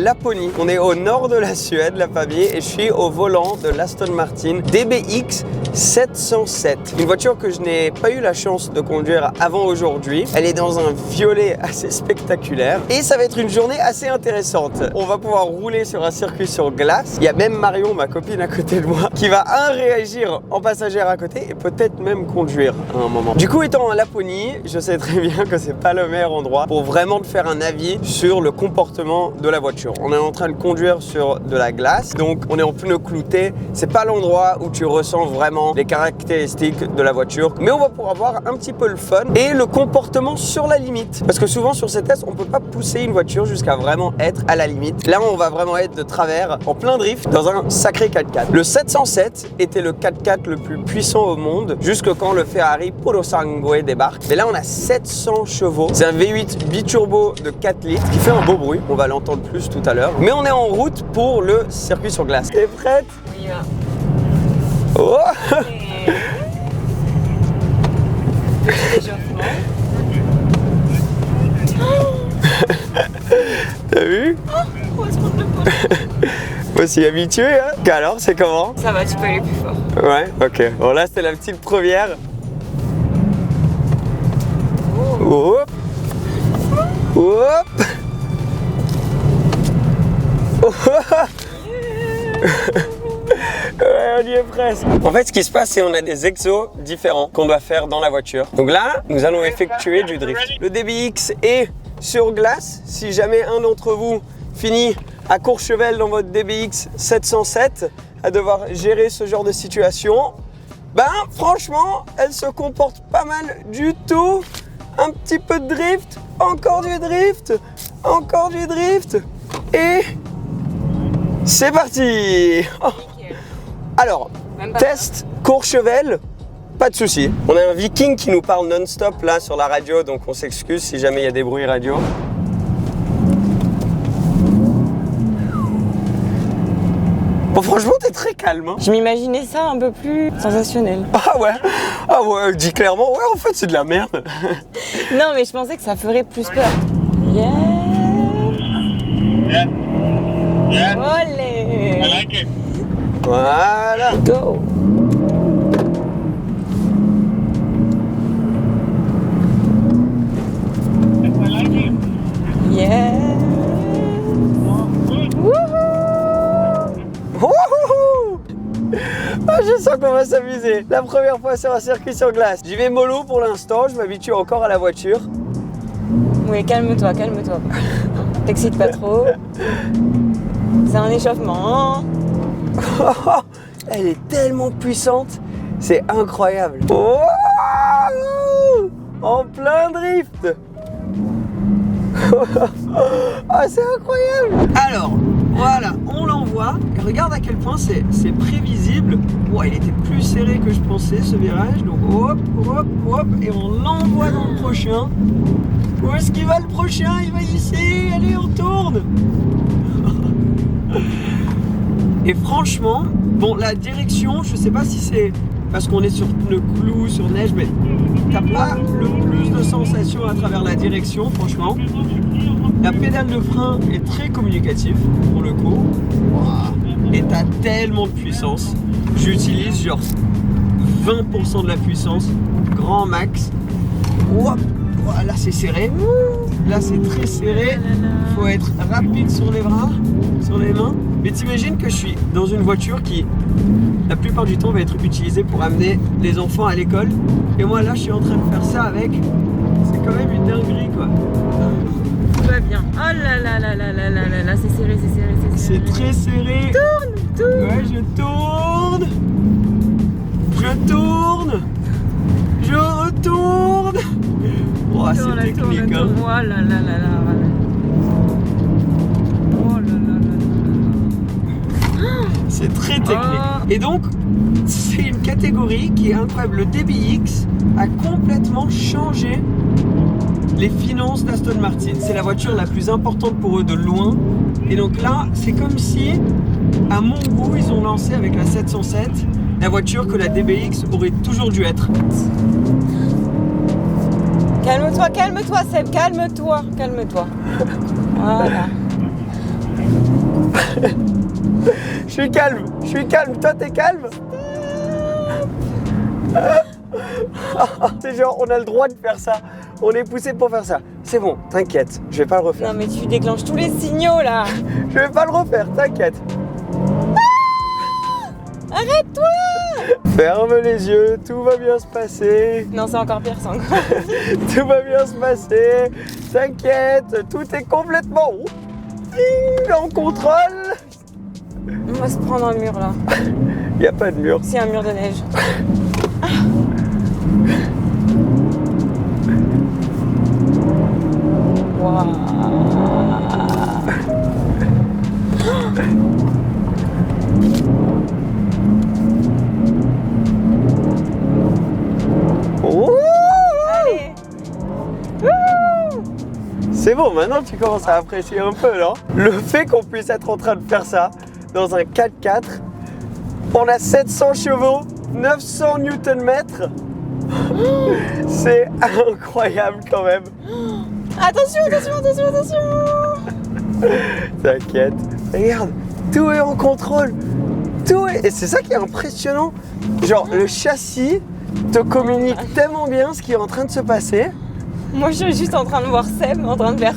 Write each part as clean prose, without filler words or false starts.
Laponie. On est au nord de la Suède, la famille, et je suis au volant de l'Aston Martin DBX 707. Une voiture que je n'ai pas eu la chance de conduire avant aujourd'hui. Elle est dans un violet assez spectaculaire et ça va être une journée assez intéressante. On va pouvoir rouler sur un circuit sur glace. Il y a même Marion, ma copine à côté de moi, qui va réagir en passagère à côté et peut-être même conduire à un moment. Du coup, étant en Laponie, je sais très bien que c'est pas le meilleur endroit pour vraiment te faire un avis sur le comportement de la voiture. On est en train de conduire sur de la glace, donc on est en pneus cloutés. C'est pas l'endroit où tu ressens vraiment les caractéristiques de la voiture, mais on va pouvoir avoir un petit peu le fun et le comportement sur la limite. Parce que souvent sur ces tests, on peut pas pousser une voiture jusqu'à vraiment être à la limite. Là, on va vraiment être de travers, en plein drift, dans un sacré 4x4. Le 707 était le 4x4 le plus puissant au monde, jusque quand le Ferrari Puro Sangue débarque. Mais là, on a 700 chevaux. C'est un V8 biturbo de 4 litres qui fait un beau bruit. On va l'entendre plus tout à l'heure. Mais on est en route pour le circuit sur glace. T'es prête? Oui, là. Oh! T'as vu? On va se prendre le pot. Moi aussi habitué, hein? Alors, c'est comment? Ça va, tu peux aller plus fort. Ouais, ok. Bon, là, c'était la petite première. Oh. Hop! Hop! Oh. Ouais, on y est presque. En fait, ce qui se passe, c'est qu'on a des exos différents qu'on doit faire dans la voiture. Donc là, nous allons effectuer du drift. Le DBX est sur glace. Si jamais un d'entre vous finit à Courchevel dans votre DBX 707 à devoir gérer ce genre de situation, ben franchement, elle se comporte pas mal du tout. Un petit peu de drift, encore du drift, encore du drift et c'est parti. Alors, test Courchevel, pas de souci. On a un Viking qui nous parle non-stop là sur la radio, donc on s'excuse si jamais il y a des bruits radio. Bon, franchement, t'es très calme. Hein. Je m'imaginais ça un peu plus sensationnel. Ah ouais, dis clairement, ouais, en fait, c'est de la merde. Non, mais je pensais que ça ferait plus peur. Yeah. Olé. I like it. Voilà. Go. I like it. Yeah. Wouhou! Ah, je sens qu'on va s'amuser. La première fois sur un circuit sur glace. J'y vais mollo pour l'instant, je m'habitue encore à la voiture. Oui, calme-toi, calme-toi. T'excites pas trop. C'est un échauffement. Elle est tellement puissante, c'est incroyable. Oh, en plein drift. Ah, c'est incroyable. Alors, voilà, on l'envoie. Et regarde à quel point c'est prévisible. Ouais, il était plus serré que je pensais ce virage. Donc hop, hop, hop. Et on l'envoie dans le prochain. Où est-ce qu'il va le prochain? Il va ici. Allez, on tourne. Et franchement, bon, la direction, je sais pas si c'est parce qu'on est sur pneus clous, sur neige, mais t'as pas le plus de sensations à travers la direction, franchement. La pédale de frein est très communicative, pour le coup. Wow. Et t'as tellement de puissance. J'utilise genre 20% de la puissance, grand max. Wow. Là c'est serré, là c'est très serré, faut être rapide sur les bras, sur les mains. Mais t'imagines que je suis dans une voiture qui, la plupart du temps, va être utilisée pour amener les enfants à l'école. Et moi là je suis en train de faire ça avec, c'est quand même une dinguerie quoi. Tout va bien. Oh là là là là là là là là, c'est serré, c'est serré, c'est serré. C'est très serré. Tourne, tourne. Ouais, je tourne. Je tourne. Je retourne. Oh, c'est technique, hein. Oh là là là là. Oh là là là là. C'est très technique. Oh. Et donc, c'est une catégorie qui est incroyable. Le DBX a complètement changé les finances d'Aston Martin. C'est la voiture la plus importante pour eux de loin. Et donc là, c'est comme si, à mon goût, ils ont lancé avec la 707 la voiture que la DBX aurait toujours dû être. Calme-toi, calme-toi Seb, calme-toi, calme-toi. Voilà. Je suis calme, toi t'es calme? C'est genre, on a le droit de faire ça. On est poussé pour faire ça. C'est bon, t'inquiète, je vais pas le refaire. Non mais tu déclenches tous les signaux là. Je vais pas le refaire, t'inquiète. Arrête-toi. Ferme les yeux, tout va bien se passer. Non, c'est encore pire, c'est encore. Tout va bien se passer. T'inquiète, tout est complètement en contrôle. On va se prendre un mur là. Il n'y a pas de mur. C'est un mur de neige. Waouh. Allez. C'est bon, maintenant tu commences à apprécier un peu, non? Le fait qu'on puisse être en train de faire ça dans un 4x4, on a 700 chevaux, 900 Nm. C'est incroyable quand même. Attention. T'inquiète. Regarde, tout est en contrôle. Et c'est ça qui est impressionnant. Genre, le châssis te communique tellement bien ce qui est en train de se passer. Moi, je suis juste en train de voir Seb en train de faire.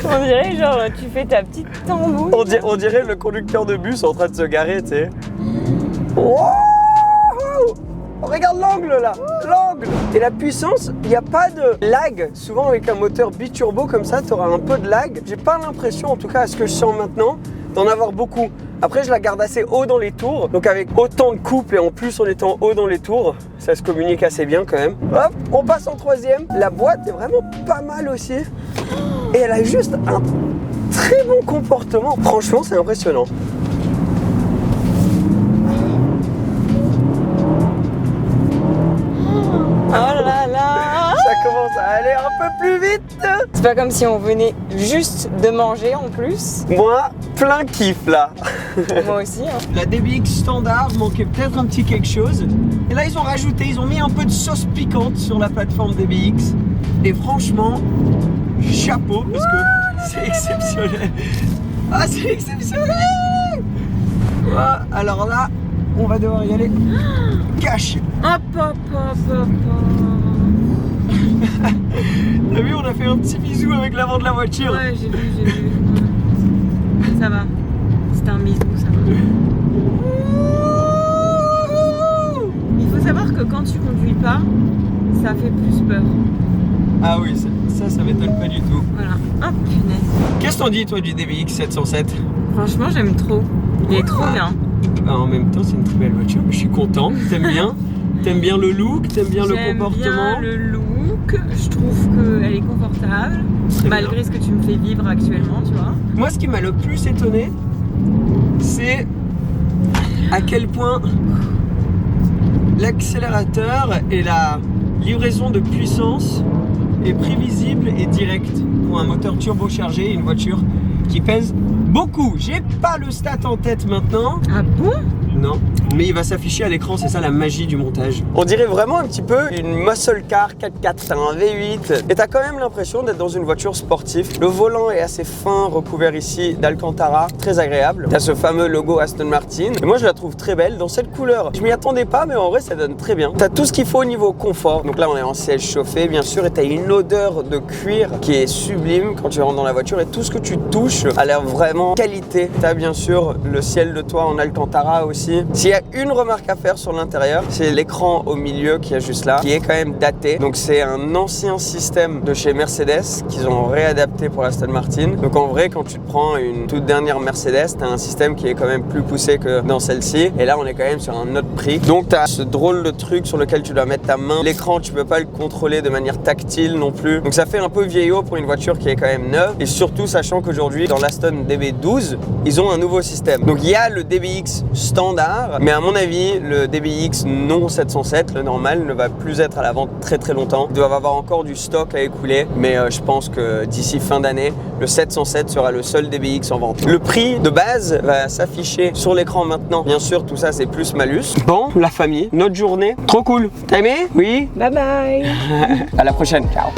On dirait genre tu fais ta petite tambouille. On dirait le conducteur de bus en train de se garer, tu sais. Wow! Regarde l'angle là, l'angle. Et la puissance, il n'y a pas de lag. Souvent avec un moteur biturbo comme ça, tu auras un peu de lag. J'ai pas l'impression, en tout cas à ce que je sens maintenant, d'en avoir beaucoup. Après je la garde assez haut dans les tours. Donc avec autant de couple et en plus en étant haut dans les tours, ça se communique assez bien quand même. Hop, on passe en troisième. La boîte est vraiment pas mal aussi. Et elle a juste un très bon comportement. Franchement, c'est impressionnant. Oh là là. Ça commence à aller un peu plus vite. C'est pas comme si on venait juste de manger en plus. Moi, plein kiff là. Moi aussi. Hein. La DBX standard manquait peut-être un petit quelque chose. Et là, ils ont mis un peu de sauce piquante sur la plateforme DBX. Et franchement, chapeau parce que c'est exceptionnel. Ah, c'est exceptionnel. Ouais, alors là, on va devoir y aller cash. Hop. T'as vu, on a fait un petit bisou avec l'avant de la voiture. Ouais, j'ai vu. Ouais. Ça va. C'était un bisou, ça va. Il faut savoir que quand tu conduis pas, ça fait plus peur. Ah oui, ça m'étonne pas du tout. Voilà. Hop, punaise. Qu'est-ce que t'en dis toi du DBX 707? Franchement, j'aime trop. Il est trop bien. Bah, en même temps, c'est une très belle voiture. Je suis content. T'aimes bien? T'aimes bien le look? T'aimes bien le comportement? J'aime bien le look. Je trouve qu'elle est confortable. Très malgré bien. ce que tu me fais vivre actuellement, tu vois. Moi, ce qui m'a le plus étonné, c'est à quel point l'accélérateur et la livraison de puissance est prévisible et directe pour un moteur turbochargé et une voiture qui pèse beaucoup. J'ai pas le stat en tête maintenant. Ah bon? Non, mais il va s'afficher à l'écran, c'est ça la magie du montage. On dirait vraiment un petit peu une muscle car 4x4, t'as un V8 et t'as quand même l'impression d'être dans une voiture sportive. Le volant est assez fin, recouvert ici d'Alcantara, très agréable. T'as ce fameux logo Aston Martin et moi je la trouve très belle dans cette couleur. Je m'y attendais pas mais en vrai ça donne très bien. T'as tout ce qu'il faut au niveau confort. Donc là on est en siège chauffé bien sûr et t'as une odeur de cuir qui est sublime quand tu rentres dans la voiture et tout ce que tu touches a l'air vraiment qualité. T'as bien sûr le ciel de toit en Alcantara aussi. S'il y a une remarque à faire sur l'intérieur, c'est l'écran au milieu qui est juste là, qui est quand même daté. Donc c'est un ancien système de chez Mercedes qu'ils ont réadapté pour Aston Martin. Donc en vrai, quand tu te prends une toute dernière Mercedes, tu as un système qui est quand même plus poussé que dans celle-ci. Et là, on est quand même sur un autre prix. Donc tu as ce drôle de truc sur lequel tu dois mettre ta main. L'écran, tu peux pas le contrôler de manière tactile non plus. Donc ça fait un peu vieillot pour une voiture qui est quand même neuve. Et surtout, sachant qu'aujourd'hui, dans l'Aston DB12, ils ont un nouveau système. Donc il y a le DBX standard, mais à mon avis, le DBX non 707, le normal, ne va plus être à la vente très très longtemps. Ils doivent avoir encore du stock à écouler, mais je pense que d'ici fin d'année, le 707 sera le seul DBX en vente. Le prix de base va s'afficher sur l'écran maintenant. Bien sûr, tout ça c'est plus malus. Bon, la famille, notre journée, trop cool. T'as aimé? Oui? Bye bye. À la prochaine, ciao.